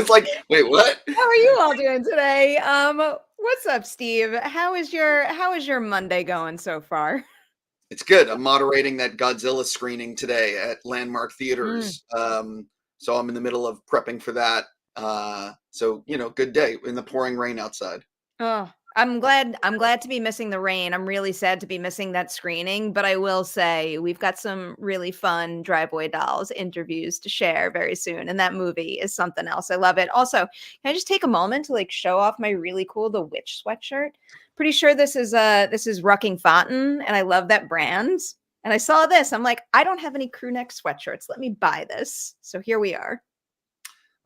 was like, wait, what? How are you all doing today? What's up, Steve? How is your Monday going so far? It's good. I'm moderating that Godzilla screening today at Landmark Mm. Theaters. So I'm in the middle of prepping for that. So good day in the pouring rain outside. Oh, I'm glad to be missing the rain. I'm really sad to be missing that screening, but I will say we've got some really fun Driveway Dolls interviews to share very soon, and that movie is something else. I love it. Also, can I just take a moment to show off my really cool The Witch sweatshirt? Pretty sure this is Rucking Fountain, and I love that brand. And I saw this. I'm like, I don't have any crew neck sweatshirts. Let me buy this. So here we are.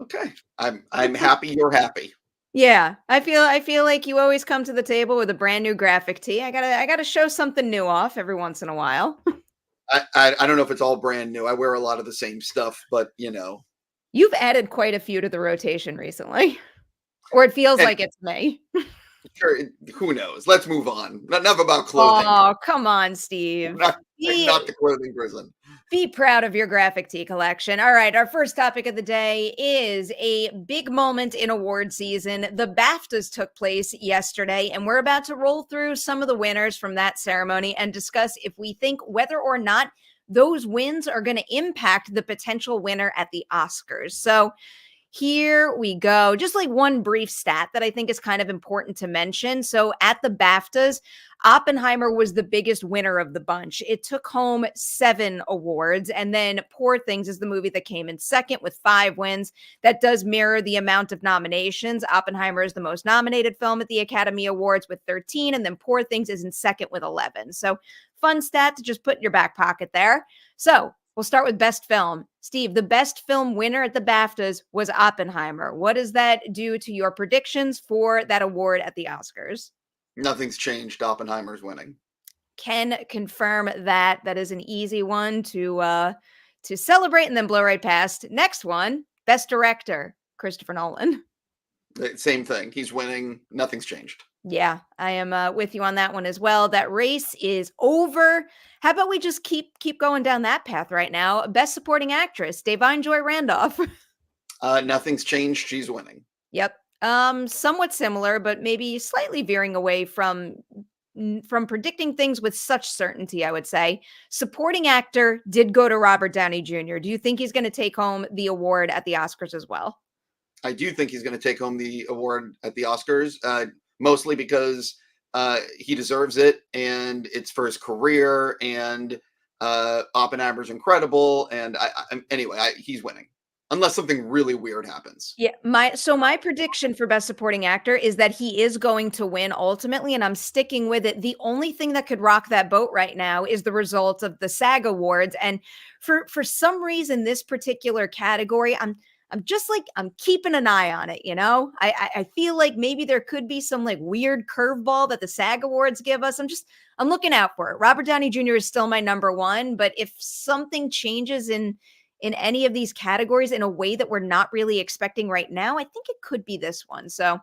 Okay, I'm happy you're happy. Yeah, I feel like you always come to the table with a brand new graphic tee. I gotta show something new off every once in a while. I don't know if it's all brand new. I wear a lot of the same stuff, but You've added quite a few to the rotation recently, or it feels and like it's me. sure, who knows? Let's move on. Enough about clothing. Oh, come on, I'm Steve. not, I'm Be not the clothing person. Be proud of your graphic tee collection. All right, our first topic of the day is a big moment in award season. The BAFTAs took place yesterday, and we're about to roll through some of the winners from that ceremony and discuss if we think whether or not those wins are going to impact the potential winner at the Oscars. So, here we go. Just one brief stat that I think is kind of important to mention. So at the BAFTAs, Oppenheimer was the biggest winner of the bunch. It took home 7 awards. And then Poor Things is the movie that came in second with 5 wins. That does mirror the amount of nominations. Oppenheimer is the most nominated film at the Academy Awards with 13. And then Poor Things is in second with 11. So fun stat to just put in your back pocket there. So we'll start with best film. Steve, the best film winner at the BAFTAs was Oppenheimer. What does that do to your predictions for that award at the Oscars? Nothing's changed. Oppenheimer's winning. Can confirm that. That is an easy one to celebrate and then blow right past. Next one, best director, Christopher Nolan. Same thing. He's winning. Nothing's changed. Yeah, I am with you on that one as well. That race is over. How about we just keep going down that path right now? Best supporting actress, Da'Vine Joy Randolph. Nothing's changed. She's winning. Yep. Somewhat similar, but maybe slightly veering away from predicting things with such certainty, I would say. Supporting actor did go to Robert Downey Jr. Do you think he's going to take home the award at the Oscars as well? I do think he's going to take home the award at the Oscars, mostly because he deserves it, and it's for his career, and Oppenheimer's incredible, and he's winning. Unless something really weird happens. Yeah, my prediction for best supporting actor is that he is going to win ultimately, and I'm sticking with it. The only thing that could rock that boat right now is the results of the SAG Awards, and for some reason, this particular category, I'm just I'm keeping an eye on it. I feel like maybe there could be some weird curveball that the SAG Awards give us. I'm looking out for it. Robert Downey Jr. is still my number one, but if something changes in any of these categories in a way that we're not really expecting right now, I think it could be this one. So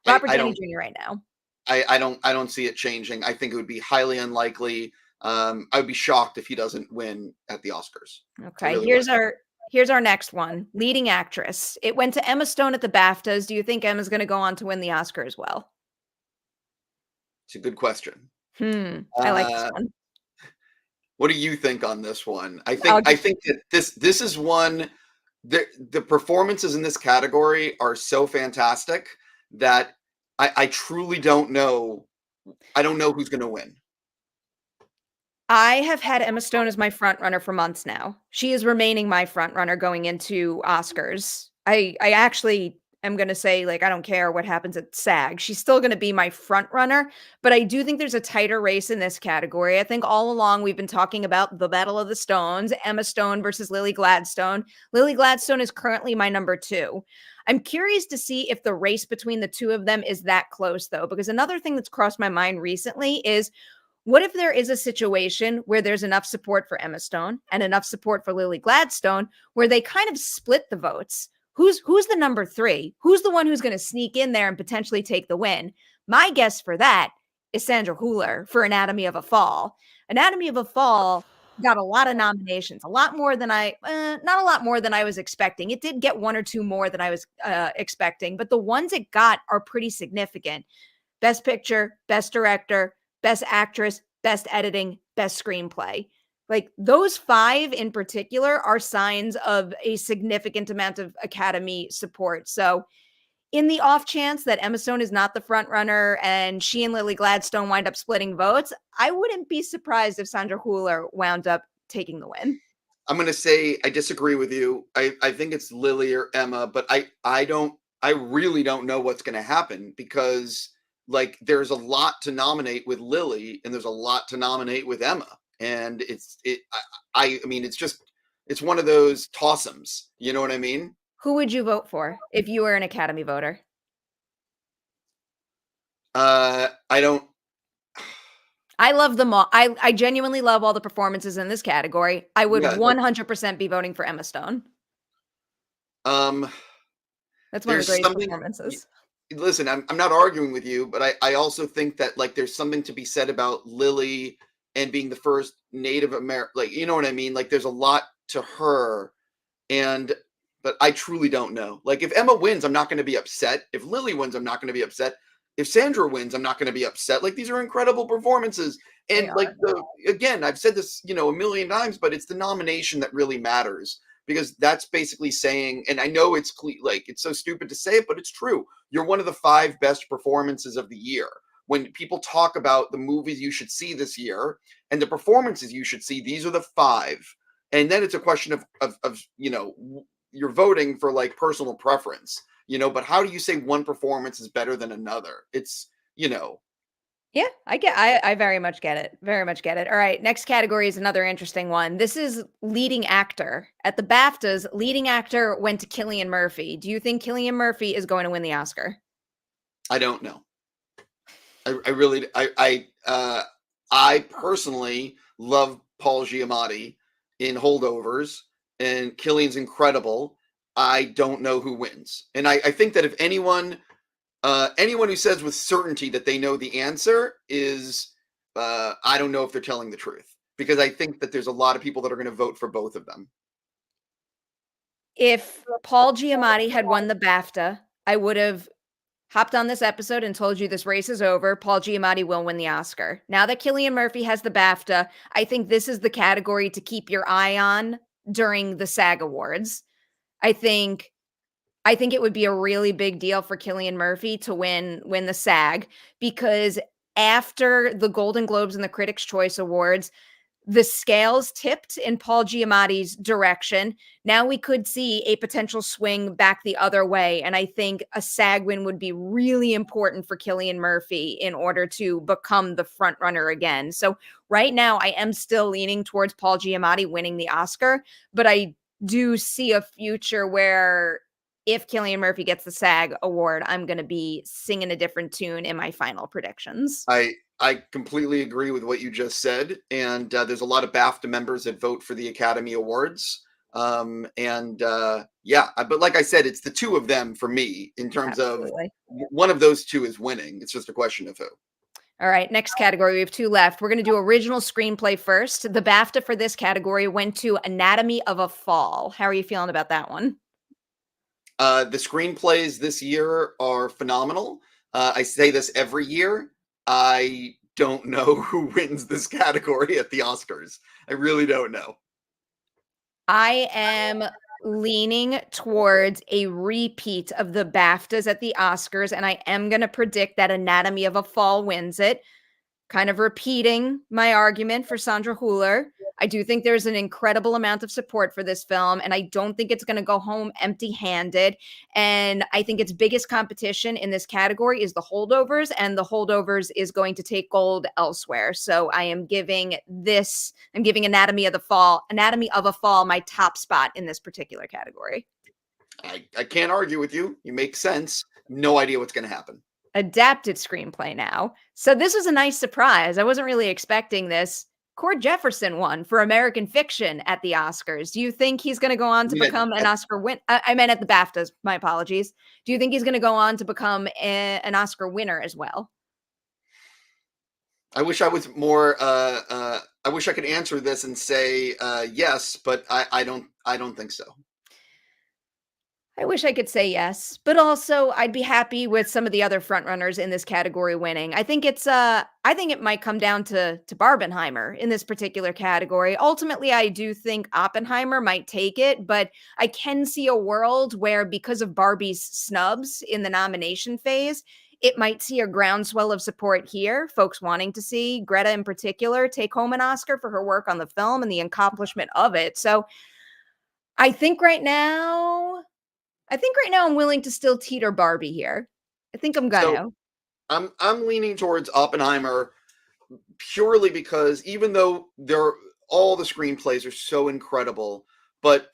Robert Downey Jr. right now. I don't see it changing. I think it would be highly unlikely. I would be shocked if he doesn't win at the Oscars. Okay, here's our next one. Leading actress. It went to Emma Stone at the BAFTAs. Do you think Emma's going to go on to win the Oscar as well? It's a good question. I like this one. What do you think on this one? I think that this is one. The performances in this category are so fantastic that I truly don't know. I don't know who's going to win. I have had Emma Stone as my front runner for months now. She is remaining my front runner going into Oscars. I actually am going to say, I don't care what happens at SAG. She's still going to be my front runner, but I do think there's a tighter race in this category. I think all along we've been talking about the Battle of the Stones, Emma Stone versus Lily Gladstone. Lily Gladstone is currently my number 2. I'm curious to see if the race between the two of them is that close, though, because another thing that's crossed my mind recently is, what if there is a situation where there's enough support for Emma Stone and enough support for Lily Gladstone where they kind of split the votes? Who's the number 3? Who's the one who's going to sneak in there and potentially take the win? My guess for that is Sandra Hüller for Anatomy of a Fall. Anatomy of a Fall got a lot of nominations, a lot more than not a lot more than I was expecting. It did get one or two more than I was expecting, but the ones it got are pretty significant. Best Picture, Best Director, Best Actress, Best Editing, Best Screenplay. Like those 5 in particular are signs of a significant amount of Academy support. So in the off chance that Emma Stone is not the front runner and she and Lily Gladstone wind up splitting votes, I wouldn't be surprised if Sandra Hüller wound up taking the win. I'm gonna say I disagree with you. I think it's Lily or Emma, but I really don't know what's gonna happen because like there's a lot to nominate with Lily and there's a lot to nominate with Emma. And I mean it's one of those toss-ems. You know what I mean? Who would you vote for if you were an Academy voter? I don't. I love them all. I genuinely love all the performances in this category. I would Yeah, 100% be voting for Emma Stone. um, That's one of there's the greatest something. performances. Listen, I'm not arguing with you, but I also think that like there's something to be said about Lily and being the first Native American. Like you know what I mean? Like there's a lot to her, and but I truly don't know. Like if Emma wins, I'm not going to be upset. If Lily wins, I'm not going to be upset. If Sandra wins, I'm not going to be upset. Like these are incredible performances. They And like are. again, I've said this, a million times, but it's the nomination that really matters because that's basically saying, and I know it's like it's so stupid to say it, but it's true. You're one of the 5 best performances of the year. When people talk about the movies you should see this year and the performances you should see, these are the 5. And then it's a question of you're voting for like personal preference, but how do you say one performance is better than another? It's. Yeah, I very much get it. Very much get it. All right, next category is another interesting one. This is leading actor. At the BAFTAs, leading actor went to Cillian Murphy. Do you think Cillian Murphy is going to win the Oscar? I don't know. I really I personally love Paul Giamatti in Holdovers, and Killian's incredible. I don't know who wins, and I think that if anyone who says with certainty that they know the answer is I don't know if they're telling the truth because I think that there's a lot of people that are going to vote for both of them. If Paul Giamatti had won the BAFTA, I would have hopped on this episode and told you this race is over. Paul Giamatti will win the Oscar. Now that Cillian Murphy has the BAFTA, I think this is the category to keep your eye on during the SAG Awards. I think it would be a really big deal for Cillian Murphy to win the SAG because after the Golden Globes and the Critics' Choice Awards, the scales tipped in Paul Giamatti's direction. Now we could see a potential swing back the other way. And I think a SAG win would be really important for Cillian Murphy in order to become the front runner again. So right now I am still leaning towards Paul Giamatti winning the Oscar, but I do see a future where if Cillian Murphy gets the SAG award, I'm going to be singing a different tune in my final predictions. I completely agree with what you just said, and there's a lot of BAFTA members that vote for the Academy Awards, yeah, but like I said, it's the 2 of them for me in terms Absolutely. of one of those 2 is winning. It's just a question of who. All right, next category. We have 2 left. We're going to do original screenplay first. The BAFTA for this category went to Anatomy of a Fall. How are you feeling about that one? The screenplays this year are phenomenal. I say this every year. I don't know who wins this category at the Oscars. I really don't know. I am leaning towards a repeat of the BAFTAs at the Oscars, and I am going to predict that Anatomy of a Fall wins it. Kind of repeating my argument for Sandra Hüller. I do think there's an incredible amount of support for this film, and I don't think it's going to go home empty-handed. And I think its biggest competition in this category is The Holdovers, and The Holdovers is going to take gold elsewhere. So I'm giving Anatomy of a Fall my top spot in this particular category. I can't argue with you. You make sense. No idea what's going to happen. Adapted screenplay now. So this was a nice surprise. I wasn't really expecting this. Cord Jefferson won for American Fiction at the Oscars. Do you think he's going to go on to become an Oscar win? I meant at the BAFTAs. My apologies. Do you think he's going to go on to become an Oscar winner as well? I wish I was more I wish I could answer this and say yes, but I don't think so. I wish I could say yes, but also I'd be happy with some of the other frontrunners in this category winning. I think it might come down to Barbenheimer in this particular category. Ultimately, I do think Oppenheimer might take it, but I can see a world where because of Barbie's snubs in the nomination phase, it might see a groundswell of support here, folks wanting to see Greta in particular take home an Oscar for her work on the film and the accomplishment of it. So I think right now I think right now I'm willing to still teeter Barbie here. I think I'm So gonna. I'm leaning towards Oppenheimer purely because even though all the screenplays are so incredible, but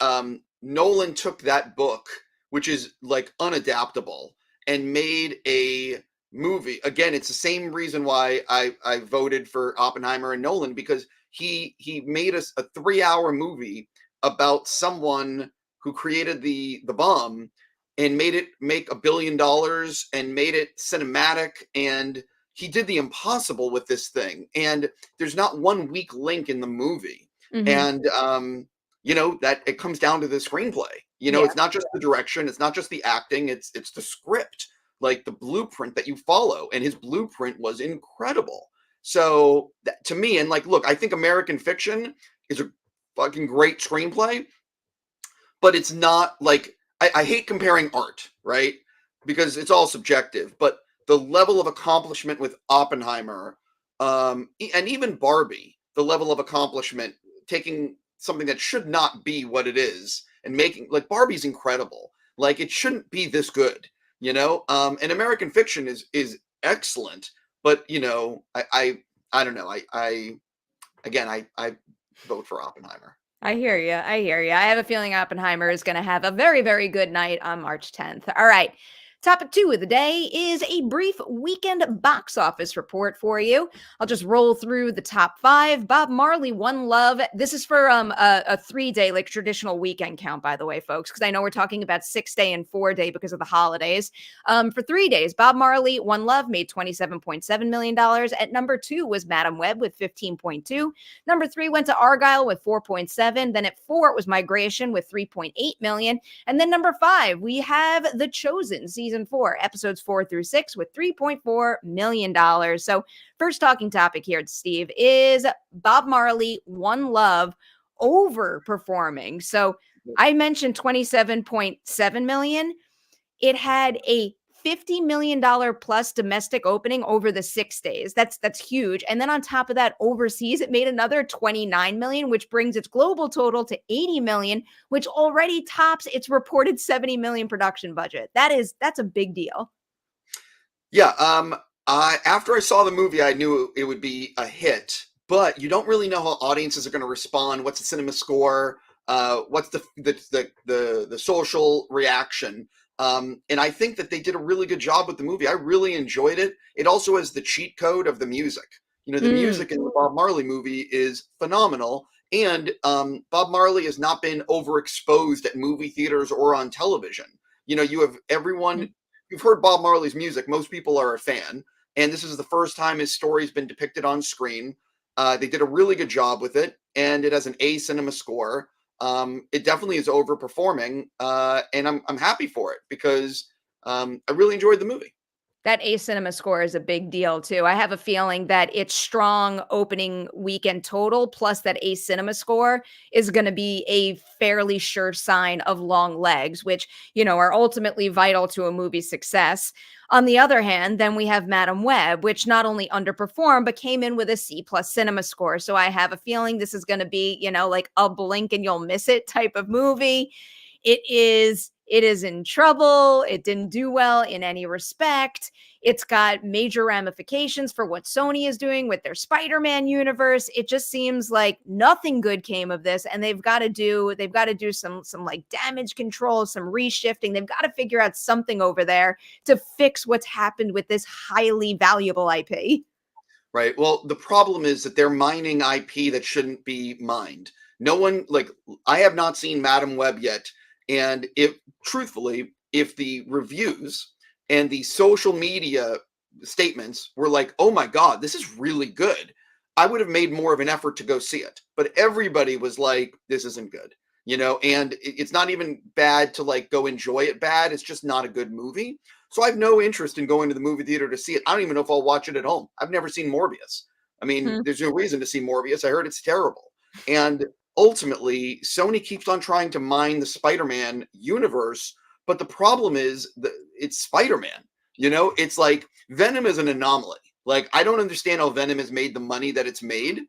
Nolan took that book, which is like unadaptable, and made a movie. Again, it's the same reason why I voted for Oppenheimer and Nolan, because he made us a 3-hour movie about someone who created the bomb and made it make $1 billion and made it cinematic, and he did the impossible with this thing, and there's not one weak link in the movie. Mhm. And that it comes down to the screenplay. Yeah. It's not just the direction, it's not just the acting, it's the script, like the blueprint that you follow, and his blueprint was incredible. So to me, and like, look, I think American Fiction is a fucking great screenplay, but it's not like, I hate comparing art, right? Because it's all subjective, but the level of accomplishment with Oppenheimer, and even Barbie, the level of accomplishment, taking something that should not be what it is and making, like, Barbie's incredible. Like, it shouldn't be this good, and American Fiction is excellent, but I don't know. I vote for Oppenheimer. I hear you. I hear you. I have a feeling Oppenheimer is going to have a very, very good night on March 10th. All right. Topic 2 of the day is a brief weekend box office report for you. I'll just roll through the top 5. Bob Marley, One Love. This is for a 3-day, like, traditional weekend count, by the way, folks, because I know we're talking about 6-day and 4-day because of the holidays. For 3 days, Bob Marley, One Love made $27.7 million. At number 2 was Madam Web with 15.2. Number 3 went to Argyle with 4.7. Then at 4, it was Migration with 3.8 million. And then number 5, we have The Chosen, season 4, episodes 4 through 6 with $3.4 million. So first talking topic here, Steve, is Bob Marley, One Love overperforming. So I mentioned 27.7 million. It had a $50 million plus domestic opening over the 6 days. That's huge. And then on top of that, overseas, it made another 29 million, which brings its global total to 80 million, which already tops its reported 70 million production budget. That's a big deal. Yeah, after I saw the movie, I knew it would be a hit, but you don't really know how audiences are going to respond. What's the cinema score? What's the social reaction? And I think that they did a really good job with the movie. I really enjoyed it. It also has the cheat code of the music. The music in the Bob Marley movie is phenomenal. And Bob Marley has not been overexposed at movie theaters or on television. You have everyone, you've heard Bob Marley's music. Most people are a fan. And this is the first time his story's been depicted on screen. They did a really good job with it. And it has an A cinema score. It definitely is overperforming. And I'm happy for it because I really enjoyed the movie. That A cinema score is a big deal too. I have a feeling that its strong opening weekend total plus that A cinema score is going to be a fairly sure sign of long legs, which, are ultimately vital to a movie's success. On the other hand, then we have Madam Web, which not only underperformed, but came in with a C plus cinema score. So I have a feeling this is going to be, like a blink and you'll miss it type of movie. It is in trouble. It didn't do well in any respect. It's got major ramifications for what Sony is doing with their Spider-Man universe. It just seems like nothing good came of this, and they've got to do some like damage control, some reshifting. They've got to figure out something over there to fix what's happened with this highly valuable IP. Right. Well, the problem is that they're mining IP that shouldn't be mined. No one, like, I have not seen Madam Web yet. And truthfully, if the reviews and the social media statements were like, oh my God, this is really good, I would have made more of an effort to go see it. But everybody was like, this isn't good, and it's not even bad to like go enjoy it bad. It's just not a good movie. So I have no interest in going to the movie theater to see it. I don't even know if I'll watch it at home. I've never seen Morbius. I mean, there's no reason to see Morbius. I heard it's terrible. And ultimately, Sony keeps on trying to mine the Spider-Man universe. But the problem is that it's Spider-Man. It's like Venom is an anomaly. Like, I don't understand how Venom has made the money that it's made,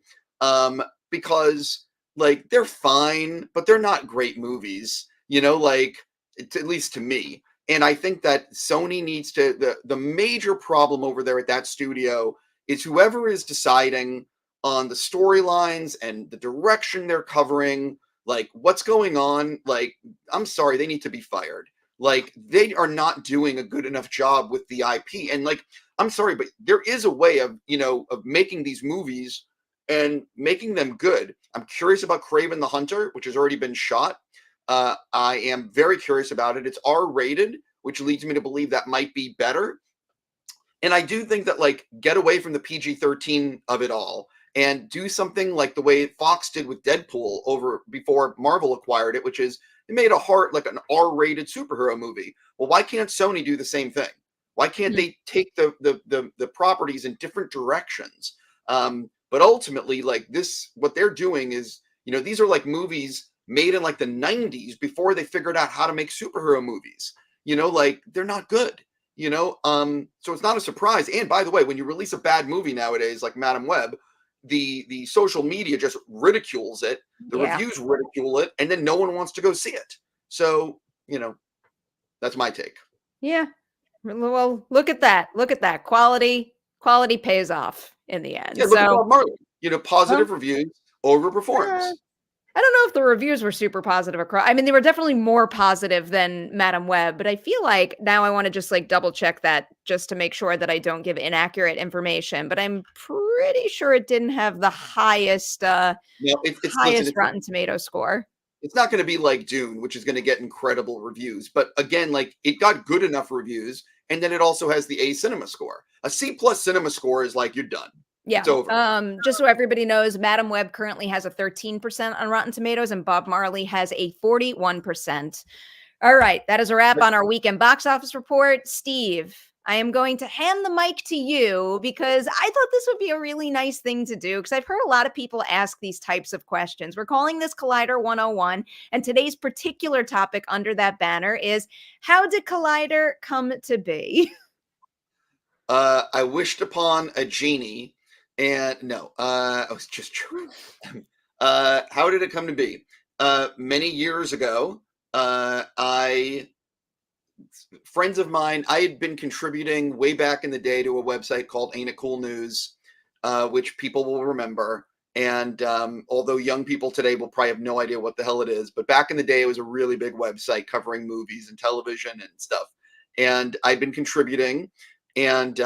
because like they're fine, but they're not great movies, like at least to me. And I think that Sony needs to, the major problem over there at that studio is whoever is deciding on the storylines and the direction they're covering, like what's going on. Like, I'm sorry, they need to be fired. Like, they are not doing a good enough job with the IP. And like, I'm sorry, but there is a way of, of making these movies and making them good. I'm curious about Kraven the Hunter, which has already been shot. I am very curious about it. It's R-rated, which leads me to believe that might be better. And I do think that, like, get away from the PG-13 of it all and do something like the way Fox did with Deadpool over before Marvel acquired it, which is it made an R-rated superhero movie. Well, why can't Sony do the same thing? Why can't they take the properties in different directions? But ultimately, like this, what they're doing is, these are like movies made in like the 90s before they figured out how to make superhero movies. Like they're not good. So it's not a surprise. And by the way, when you release a bad movie nowadays, like Madam Web, the social media just ridicules it. The reviews ridicule it, and then no one wants to go see it. So, that's my take. Yeah. Well, look at that. Look at that. Quality pays off in the end. Yeah, look at Bob Marley. Positive reviews overperforms. I don't know if the reviews were super positive across. I mean, they were definitely more positive than Madam Web, but I feel like now I want to just like double check that just to make sure that I don't give inaccurate information. But I'm pretty sure it didn't have the highest Rotten Tomato score. It's not going to be like Dune, which is going to get incredible reviews. But again, like it got good enough reviews, and then it also has the A Cinema score. A C+ Cinema score is like you're done. Yeah. It's over. Just so everybody knows, Madam Web currently has a 13% on Rotten Tomatoes, and Bob Marley has a 41%. All right, that is a wrap on our weekend box office report. Steve, I am going to hand the mic to you because I thought this would be a really nice thing to do because I've heard a lot of people ask these types of questions. We're calling this Collider 101, and today's particular topic under that banner is, how did Collider come to be? I wished upon a genie. And no, I was just joking. How did it come to be? Many years ago, friends of mine, I had been contributing way back in the day to a website called Ain't It Cool News, which people will remember. And although young people today will probably have no idea what the hell it is, but back in the day, it was a really big website covering movies and television and stuff. And I'd been contributing, and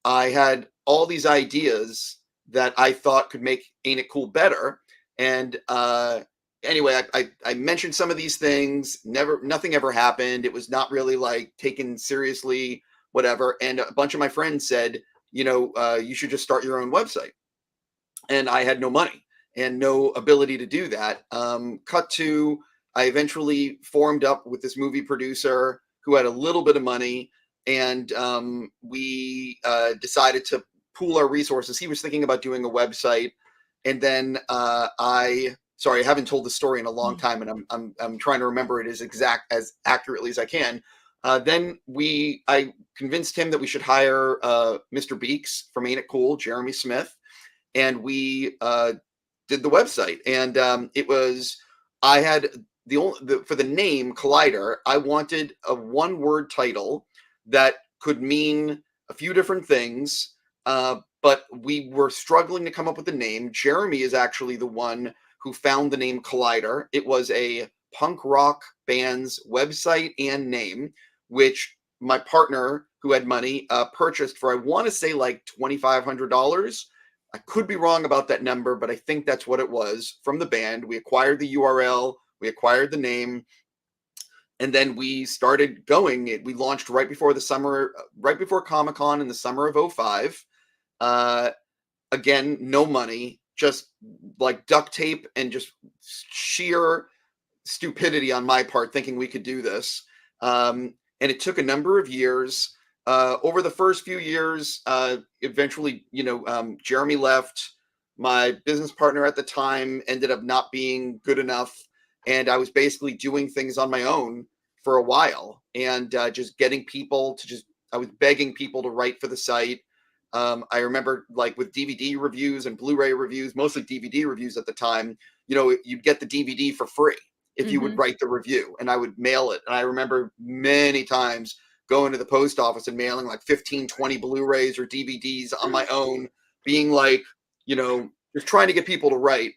I had all these ideas that I thought could make Ain't It Cool better. And anyway, I mentioned some of these things. Nothing ever happened. It was not really like taken seriously, whatever. And a bunch of my friends said, you should just start your own website. And I had no money and no ability to do that. Cut to, I eventually formed up with this movie producer who had a little bit of money. And we decided to pool our resources. He was thinking about doing a website, and then I haven't told the story in a long time, and I'm trying to remember it as accurately as I can. Then I convinced him that we should hire Mr. Beeks from Ain't It Cool, Jeremy Smith, and we did the website. And it was, I had for the name Collider, I wanted a one-word title that could mean a few different things, but we were struggling to come up with a name. Jeremy is actually the one who found the name Collider. It was a punk rock band's website and name, which my partner, who had money, purchased for, I want to say like $2,500. I could be wrong about that number, but I think that's what it was, from the band. We acquired the URL, we acquired the name, and then we started going. We launched right before Comic-Con in the summer of 2005. again, no money, just like duct tape and just sheer stupidity on my part thinking we could do this. And it took a number of years. Over the first few years, eventually, Jeremy left. My business partner at the time ended up not being good enough. And I was basically doing things on my own for a while and just getting people to I was begging people to write for the site. I remember like with DVD reviews and Blu-ray reviews, mostly DVD reviews at the time, you'd get the DVD for free if you would write the review, and I would mail it. And I remember many times going to the post office and mailing like 15, 20 Blu-rays or DVDs on my own, being like, just trying to get people to write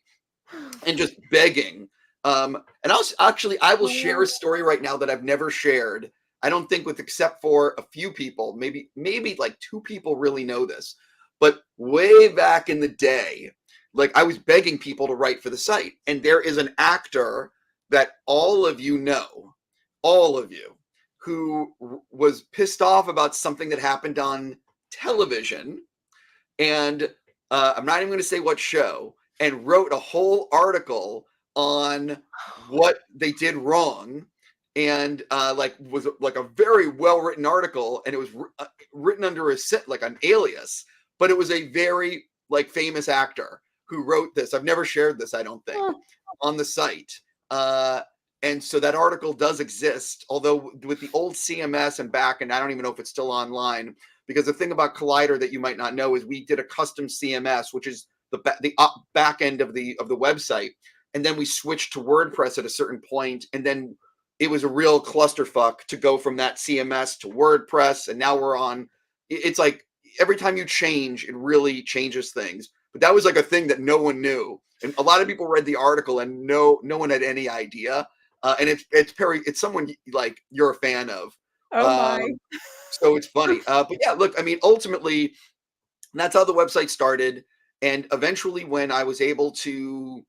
and just begging. And I will share a story right now that I've never shared. I don't think except for a few people, maybe like 2 people really know this, but way back in the day, like I was begging people to write for the site, and there is an actor that all of you know, all of you, who was pissed off about something that happened on television, and I'm not even going to say what show, and wrote a whole article on what they did wrong, and was like a very well written article, and it was written under like an alias, but it was a very like famous actor who wrote this. I've never shared this, I don't think, on the site. And so that article does exist, although with the old CMS and back, and I don't even know if it's still online, because the thing about Collider that you might not know is we did a custom CMS, which is the back end of the website, and then we switched to WordPress at a certain point, and then it was a real clusterfuck to go from that CMS to WordPress, and now we're on. It's like every time you change, it really changes things. But that was like a thing that no one knew, and a lot of people read the article, and no one had any idea. And it's Perri. It's someone like you're a fan of. Oh my! So it's funny. But yeah, look. I mean, ultimately, that's how the website started. And eventually, when I was able to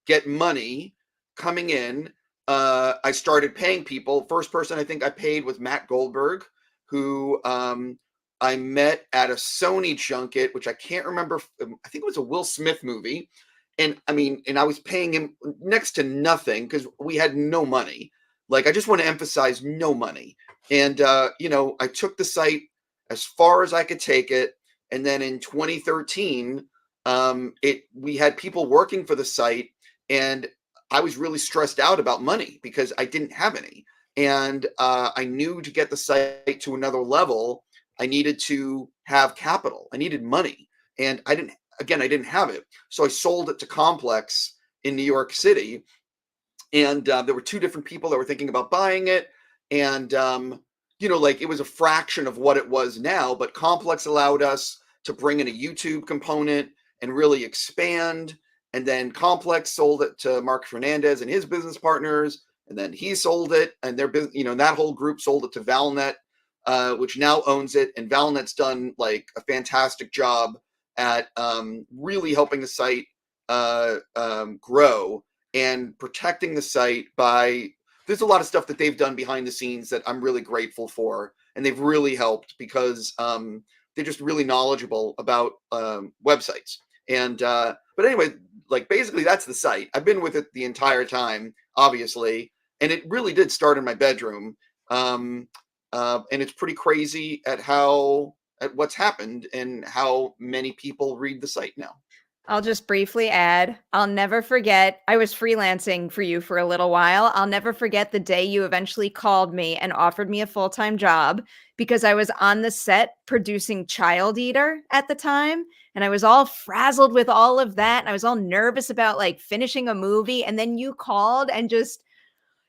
get money coming in, I started paying people. First person I think I paid was Matt Goldberg, who I met at a Sony junket, which I can't remember. I think it was a Will Smith movie. And I was paying him next to nothing because we had no money. Like, I just want to emphasize no money. And, I took the site as far as I could take it. And then in 2013, we had people working for the site, and I was really stressed out about money because I didn't have any. And I knew to get the site to another level, I needed to have capital. I needed money. And I didn't have it. So I sold it to Complex in New York City. And there were 2 different people that were thinking about buying it. And, it was a fraction of what it was now. But Complex allowed us to bring in a YouTube component and really expand. And then Complex sold it to Mark Fernandez and his business partners. And then he sold it. And their business, that whole group sold it to Valnet, which now owns it. And Valnet's done like a fantastic job at really helping the site grow and protecting the site there's a lot of stuff that they've done behind the scenes that I'm really grateful for. And they've really helped because they're just really knowledgeable about websites. And, but anyway, like basically that's the site. I've been with it the entire time, obviously. And it really did start in my bedroom. And it's pretty crazy at what's happened and how many people read the site now. I'll just briefly add, I'll never forget, I was freelancing for you for a little while. I'll never forget the day you eventually called me and offered me a full-time job because I was on the set producing Child Eater at the time. And I was all frazzled with all of that. And I was all nervous about like finishing a movie. And then you called and just,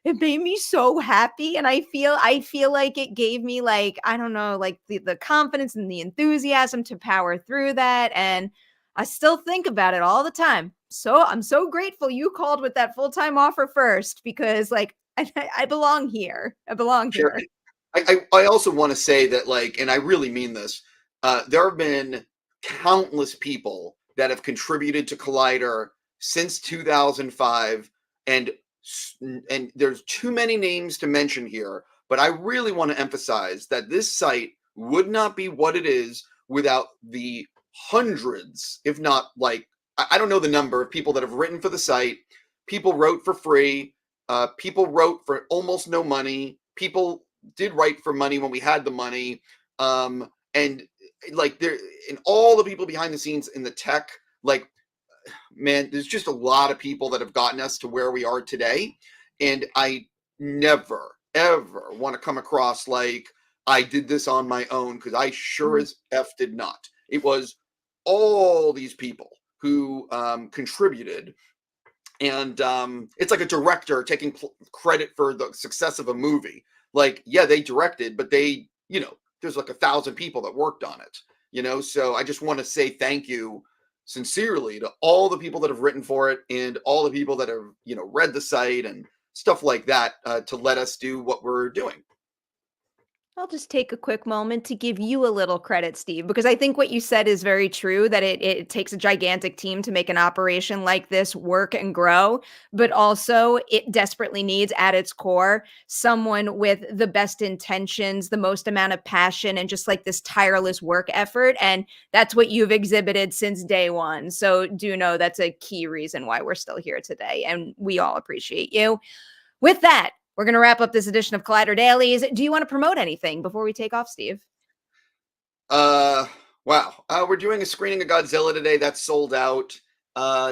it made me so happy. And I feel like it gave me like, I don't know, like the confidence and the enthusiasm to power through that. And I still think about it all the time. So I'm so grateful you called with that full-time offer first because like I belong here. I belong here. I also want to say that like, and I really mean this, there have been countless people that have contributed to Collider since 2005. And there's too many names to mention here, but I really want to emphasize that this site would not be what it is without the hundreds, if not like, I don't know the number of people that have written for the site. People wrote for free. People wrote for almost no money. People did write for money when we had the money. And like there, and all the people behind the scenes in the tech, like, man, there's just a lot of people that have gotten us to where we are today. And I never, ever want to come across like I did this on my own, because I sure as F did not. It was all these people who contributed. And it's like a director taking credit for the success of a movie. Like, yeah, they directed, but they, there's like 1,000 people that worked on it, so I just want to say thank you sincerely to all the people that have written for it, and all the people that have, read the site and stuff like that, to let us do what we're doing. I'll just take a quick moment to give you a little credit, Steve, because I think what you said is very true, that it takes a gigantic team to make an operation like this work and grow, but also it desperately needs at its core someone with the best intentions, the most amount of passion, and just like this tireless work effort. And that's what you've exhibited since day one. So do know that's a key reason why we're still here today. And we all appreciate you. With that, we're going to wrap up this edition of Collider Dailies. Do you want to promote anything before we take off, Steve? Wow. We're doing a screening of Godzilla today. That's sold out.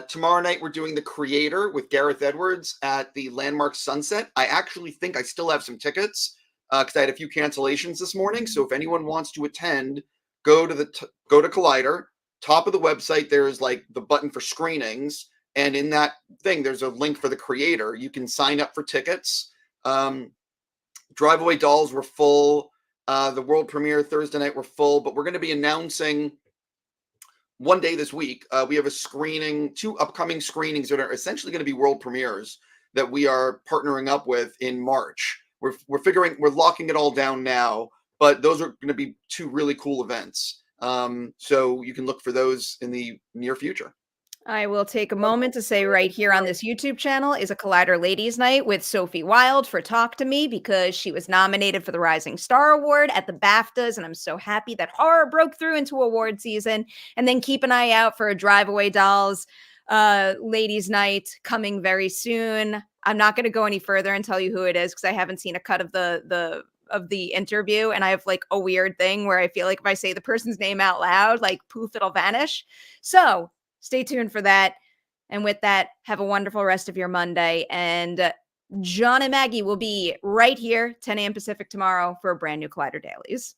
Tomorrow night, we're doing The Creator with Gareth Edwards at the Landmark Sunset. I actually think I still have some tickets, because I had a few cancellations this morning. So if anyone wants to attend, go to Collider. Top of the website, there's like the button for screenings. And in that thing, there's a link for The Creator. You can sign up for tickets. Drive-Away Dolls were full. The world premiere Thursday night were full, but we're going to be announcing one day this week. We have two upcoming screenings that are essentially going to be world premieres that we are partnering up with in March. We're locking it all down now, but those are going to be two really cool events. So you can look for those in the near future. I will take a moment to say right here on this YouTube channel is a Collider Ladies Night with Sophie Wilde for Talk to Me, because she was nominated for the Rising Star Award at the BAFTAs, and I'm so happy that horror broke through into award season. And then keep an eye out for a Drive-Away Dolls Ladies Night coming very soon. I'm not going to go any further and tell you who it is, because I haven't seen a cut of the interview, and I have like a weird thing where I feel like if I say the person's name out loud, like poof, it'll vanish. So stay tuned for that. And with that, have a wonderful rest of your Monday. And John and Maggie will be right here, 10 a.m. Pacific tomorrow for a brand new Collider Dailies.